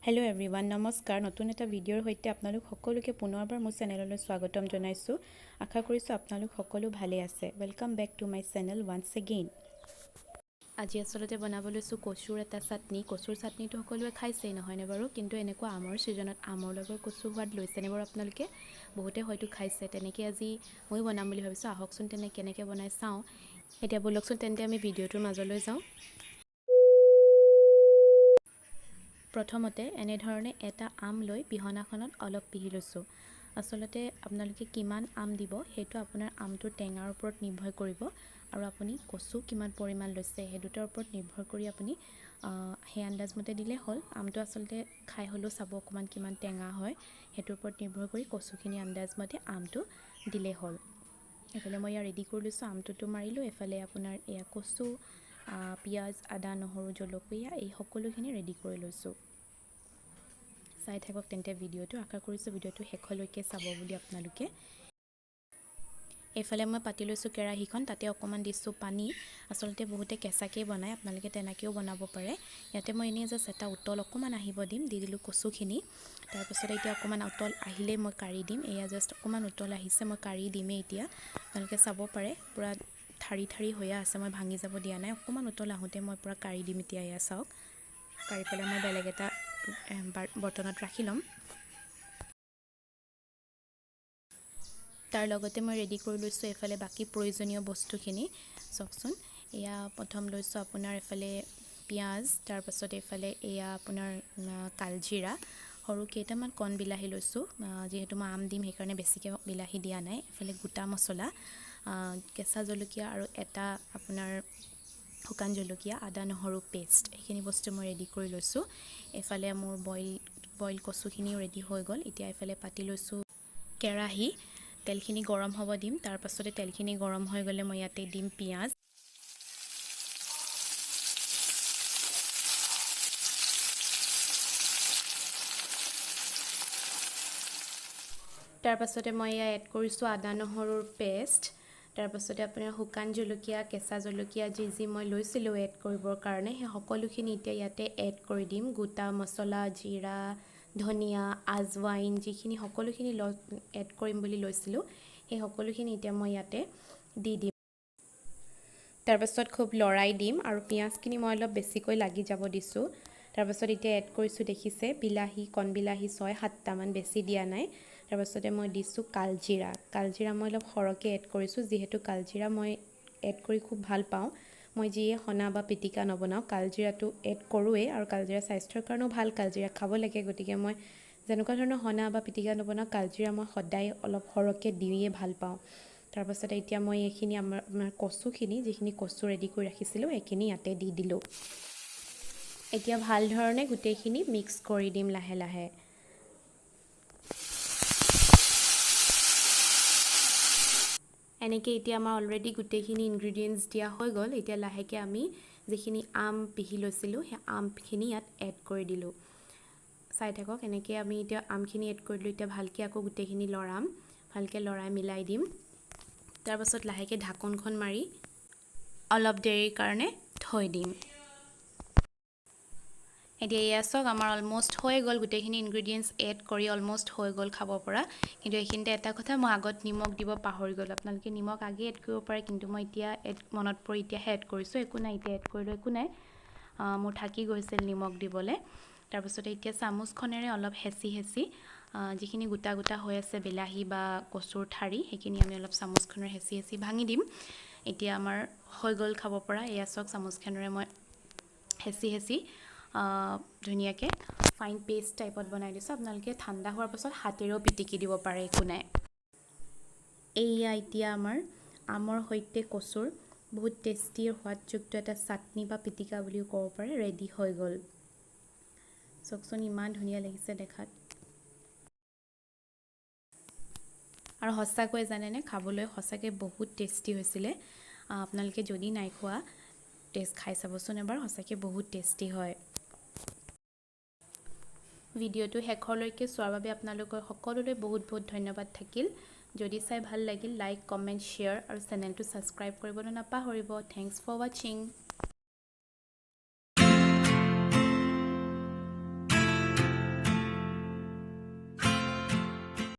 Hello' everyone, নমস্কাৰ। নতুন এটা ভিডিঅ'ৰ সৈতে আপোনালোক সকলোকে পুনৰবাৰ মোৰ চেনেললৈ স্বাগতম জনাইছোঁ। আশা কৰিছোঁ আপোনালোক সকলো ভালে আছে। Welcome back to my channel once again. আজি আচলতে বনাব লৈছোঁ কচুৰ এটা চাটনি। কচুৰ চাটনিটো সকলোৱে খাইছেই নহয়নে বাৰু, কিন্তু এনেকুৱা আমৰ ছিজনত আমৰ লগত কচু সোৱাদ লৈছেনে বাৰু আপোনালোকে? বহুতে হয়তো খাইছে। তেনেকৈ আজি ময়ো বনাম বুলি ভাবিছোঁ। আহকচোন কেনেকৈ বনাই চাওঁ। এতিয়া ব'লকচোন তেন্তে আমি ভিডিঅ'টোৰ মাজলৈ যাওঁ। প্ৰথমতে এনেধৰণে এটা আম লৈ পিহনাখনত অলপ পিহি লৈছোঁ। আচলতে আপোনালোকে কিমান আম দিব সেইটো আপোনাৰ আমটোৰ টেঙাৰ ওপৰত নিৰ্ভৰ কৰিব, আৰু আপুনি কচু কিমান পৰিমাণ লৈছে সেই দুটাৰ ওপৰত নিৰ্ভৰ কৰি আপুনি সেই আন্দাজমতে দিলে হ'ল। আমটো আচলতে খাই হ'লেও চাব অকণমান কিমান টেঙা হয়, সেইটোৰ ওপৰত নিৰ্ভৰ কৰি কচুখিনি আন্দাজমতে আমটো দিলেই হ'ল। এইফালে মই ইয়াৰ ৰেডি কৰি লৈছোঁ, আমটোতো মাৰিলোঁ। এইফালে আপোনাৰ এয়া কচু, পিঁয়াজ, আদা, নহৰু, জলকীয়া এই সকলোখিনি ৰেডি কৰি লৈছোঁ। চাই থাকক তেন্তে ভিডিঅ'টো। আশা কৰিছোঁ ভিডিঅ'টো শেষলৈকে চাব বুলি আপোনালোকে। এইফালে মই পাতি লৈছোঁ কেৰাহীখন, তাতে অকণমান দিছোঁ পানী। আচলতে বহুতে কেঁচাকেই বনায়, আপোনালোকে তেনেকৈও বনাব পাৰে। ইয়াতে মই এনেই জাষ্ট এটা উতল অকণমান আহিব দিম, দি দিলোঁ কচুখিনি। তাৰপিছতে এতিয়া অকণমান উতল আহিলেই মই কাঢ়ি দিম। এয়া জাষ্ট অকণমান উতল আহিছে, মই কাঢ়ি দিমেই এতিয়া। আপোনালোকে চাব পাৰে পূৰা ঠাৰি ঠাৰি হৈয়ে আছে, মই ভাঙি যাব দিয়া নাই। অকণমান উতল আহোঁতে মই পূৰা কাঢ়ি দিম এতিয়া। এয়া চাওক, কাঢ়ি পেলাই মই বেলেগ এটা বৰ্তনত ৰাখি ল'ম। তাৰ লগতে মই ৰেডি কৰি লৈছোঁ এইফালে বাকী প্ৰয়োজনীয় বস্তুখিনি। চাওকচোন, এয়া প্ৰথম লৈছোঁ আপোনাৰ এইফালে পিঁয়াজ, তাৰপাছত এইফালে এয়া আপোনাৰ কালজিৰা, সৰু কেইটামান কণ বিলাহী লৈছোঁ। যিহেতু মই আম দিম সেইকাৰণে বেছিকৈ বিলাহী দিয়া নাই। এইফালে গোটা মছলা, কেঁচা জলকীয়া আৰু এটা আপোনাৰ শুকান জলকীয়া, আদা নহৰু পেষ্ট, এইখিনি বস্তু মই ৰেডি কৰি লৈছোঁ। এইফালে মোৰ বইল কচুখিনিও ৰেডি হৈ গ'ল। এতিয়া এইফালে পাতি লৈছোঁ কেৰাহী, তেলখিনি গৰম হ'ব দিম। তাৰপাছতে তেলখিনি গৰম হৈ গ'লে মই ইয়াতে দিম পিঁয়াজ। তাৰপাছতে মই এয়া এড কৰিছোঁ আদা নহৰুৰ পেষ্ট। তাৰপাছতে আপোনাৰ শুকান জলকীয়া, কেঁচা জলকীয়া যি মই লৈছিলোঁ এড কৰিবৰ কাৰণে, সেই সকলোখিনি এতিয়া ইয়াতে এড কৰি দিম। গোটা মছলা, জিৰা, ধনিয়া, আজৱাইন, যিখিনি সকলোখিনি এড কৰিম বুলি লৈছিলোঁ সেই সকলোখিনি এতিয়া মই ইয়াতে দি দিম। তাৰপাছত খুব লৰাই দিম, আৰু পিঁয়াজখিনি মই অলপ বেছিকৈ লাগি যাব দিছোঁ। তাৰপাছত এতিয়া এড কৰিছোঁ, দেখিছে, বিলাহী, কণ বিলাহী 6-7টামান, বেছি দিয়া নাই। তাৰপাছতে মই দিছোঁ কালজিৰা মই অলপ সৰহকৈ এড কৰিছোঁ, যিহেতু কালজিৰা মই এড কৰি খুব ভাল পাওঁ। মই যিয়ে সনা বা পিটিকা নবনাওঁ কালজিৰাটো এড কৰোঁৱেই, আৰু কালজিৰা স্বাস্থ্যৰ কাৰণেও ভাল, কালজিৰা খাব লাগে। গতিকে মই যেনেকুৱা ধৰণৰ সনা বা পিটিকা নবনাওঁ কালজিৰা মই সদায় অলপ সৰহকৈ দিয়ে ভাল পাওঁ। তাৰপাছতে এতিয়া মই এইখিনি আমাৰ কচুখিনি, যিখিনি কচু ৰেডি কৰি ৰাখিছিলোঁ এইখিনি ইয়াতে দি দিলোঁ। এতিয়া ভাল ধৰণে গোটেইখিনি মিক্স কৰি দিম লাহে লাহে। এনেকৈ এতিয়া আমাৰ অলৰেডি গোটেইখিনি ইনগ্ৰিডিয়েণ্টছ দিয়া হৈ গ'ল। এতিয়া লাহেকৈ আমি যিখিনি আম পিহি লৈছিলোঁ সেই আমখিনি ইয়াত এড কৰি দিলোঁ। চাই থাকক, এনেকৈ আমি এতিয়া আমখিনি এড কৰি দিলোঁ। এতিয়া ভালকৈ আকৌ গোটেইখিনি লৰাম, ভালকৈ লৰাই মিলাই দিম। তাৰপাছত লাহেকৈ ঢাকনখন মাৰি অলপ দেৰিৰ কাৰণে থৈ দিম। এতিয়া এয়া চাওক, আমাৰ অলম'ষ্ট হৈ গ'ল, গোটেইখিনি ইনগ্ৰিডিয়েণ্টছ এড কৰি অলম'ষ্ট হৈ গ'ল খাব পৰা। কিন্তু এইখিনিতে এটা কথা, মই আগত নিমখ দিব পাহৰি গ'লোঁ। আপোনালোকে নিমখ আগেই এড কৰিব পাৰে, কিন্তু মই এতিয়া মনত পৰি এতিয়াহে এড কৰিছোঁ। একো নাই, এতিয়া এড কৰিলোঁ, একো নাই, মোৰ থাকি গৈছিল নিমখ দিবলৈ। তাৰপিছতে এতিয়া চামুচখনেৰে অলপ হেঁচি যিখিনি গোটা গোটা হৈ আছে বিলাহী বা কচুৰ ঠাৰি, সেইখিনি আমি অলপ চামুচখনেৰে হেঁচি ভাঙি দিম। এতিয়া আমাৰ হৈ গ'ল খাব পৰা। এয়া চাওক, চামুচখনেৰে মই হেঁচি ধুনীয়াকৈ ফাইন পেষ্ট টাইপত বনাই দিছোঁ। আপোনালোকে ঠাণ্ডা হোৱাৰ পাছত হাতেৰেও পিটিকি দিব পাৰে, একো নাই। এয়া এতিয়া আমাৰ আমৰ সৈতে কচুৰ বহুত টেষ্টি আৰু সোৱাদযুক্ত এটা চাটনি বা পিটিকা বুলিও ক'ব পাৰে, ৰেডি হৈ গ'ল। চাওকচোন, ইমান ধুনীয়া লাগিছে দেখাত। আৰু সঁচাকৈ জানেনে, খাবলৈ সঁচাকৈ বহুত টেষ্টি হৈছিলে। আপোনালোকে যদি নাই খোৱা টেষ্ট খাই চাবচোন এবাৰ, সঁচাকৈ বহুত টেষ্টি হয়। ভিডিঅ'টো শেষলৈকে চোৱাৰ বাবে আপোনালোকৰ সকলোলৈ বহুত বহুত ধন্যবাদ থাকিল। যদি চাই ভাল লাগিল, লাইক, কমেণ্ট, শ্বেয়াৰ আৰু চেনেলটো ছাবস্ক্ৰাইব কৰিবলৈ নাপাহৰিব। থেংকছ ফৰ ৱাচিং।